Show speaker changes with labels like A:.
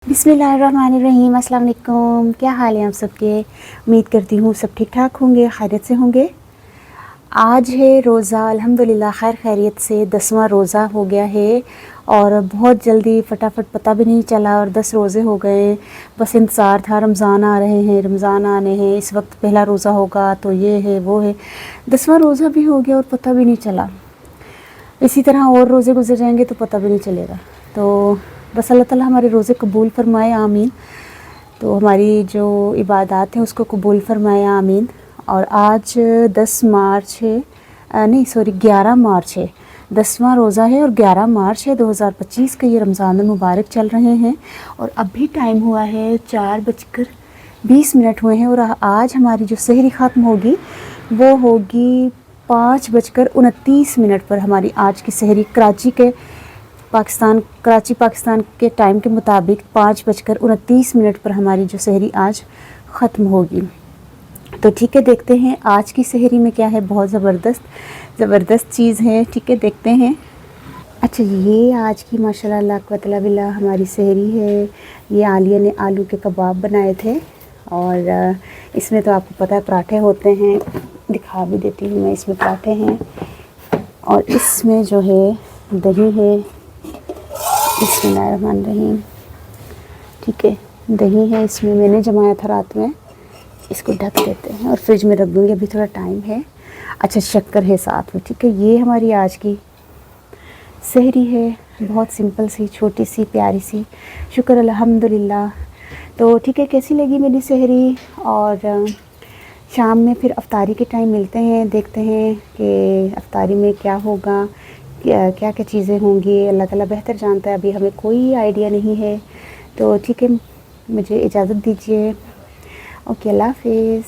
A: बिस्मिल्लाहिर्रहमानिर्रहीम। अस्सलाम वालेकुम। क्या हाल है आप सबके? उम्मीद करती हूँ सब ठीक ठाक होंगे, खैरियत से होंगे। आज है रोज़ा, अल्हम्दुलिल्लाह खैर खैरियत से 10वां रोज़ा हो गया है और बहुत जल्दी फटाफट पता भी नहीं चला और 10 रोज़े हो गए। बस इंतज़ार था, रमज़ान आ रहे हैं, रमज़ान आने हैं, इस वक्त पहला रोज़ा होगा तो ये है वो है। 10वां रोज़ा भी हो गया और पता भी नहीं चला। इसी तरह और रोज़े गुजर जाएंगे तो पता भी नहीं चलेगा। तो बस अल्लाह ताला हमारे रोज़े कबूल फ़रमाए, आमीन। तो हमारी जो इबादत हैं उसको कबूल फ़रमाए, आमीन। और आज 10 मार्च है, नहीं सॉरी 11 मार्च है, 10वां रोज़ा है और 11 मार्च है 2025 का। ये रमज़ान मुबारक चल रहे हैं और अभी टाइम हुआ है 4:20 हुए हैं और आज हमारी जो सहरी ख़त्म होगी वो होगी 5:29 पर। हमारी आज की सहरी कराची पाकिस्तान के टाइम के मुताबिक 5:29 पर हमारी जो सहरी आज ख़त्म होगी। तो ठीक है, देखते हैं आज की सहरी में क्या है। बहुत ज़बरदस्त चीज़ है। ठीक है, देखते हैं। अच्छा, ये आज की माशाल्लाह ला कुव्वता बिल्लाह हमारी सहरी है। ये आलिया ने आलू के कबाब बनाए थे और इसमें तो आपको पता है पराठे होते हैं। दिखा भी देती हूँ मैं, इसमें पराठे हैं और इसमें जो है दही है। बिस्मिल्लाहिर्रहमानिर्रहीम। ठीक है, दही है इसमें, मैंने जमाया था रात में। इसको ढक देते हैं और फ्रिज में रख दूँगी, अभी थोड़ा टाइम है। अच्छा, शक्कर है साथ में। ठीक है, ये हमारी आज की सहरी है, बहुत सिंपल सी, छोटी सी, प्यारी सी। शुक्र अल्हम्दुलिल्लाह। तो ठीक है, कैसी लगी मेरी सहरी? और शाम में फिर अफ्तारी के टाइम मिलते हैं, देखते हैं कि अफ्तारी में क्या होगा, क्या क्या चीज़ें होंगी। अल्लाह ताला बेहतर जानता है, अभी हमें कोई आइडिया नहीं है। तो ठीक है, मुझे इजाज़त दीजिए। ओके, अल्लाह हाफ़िज़।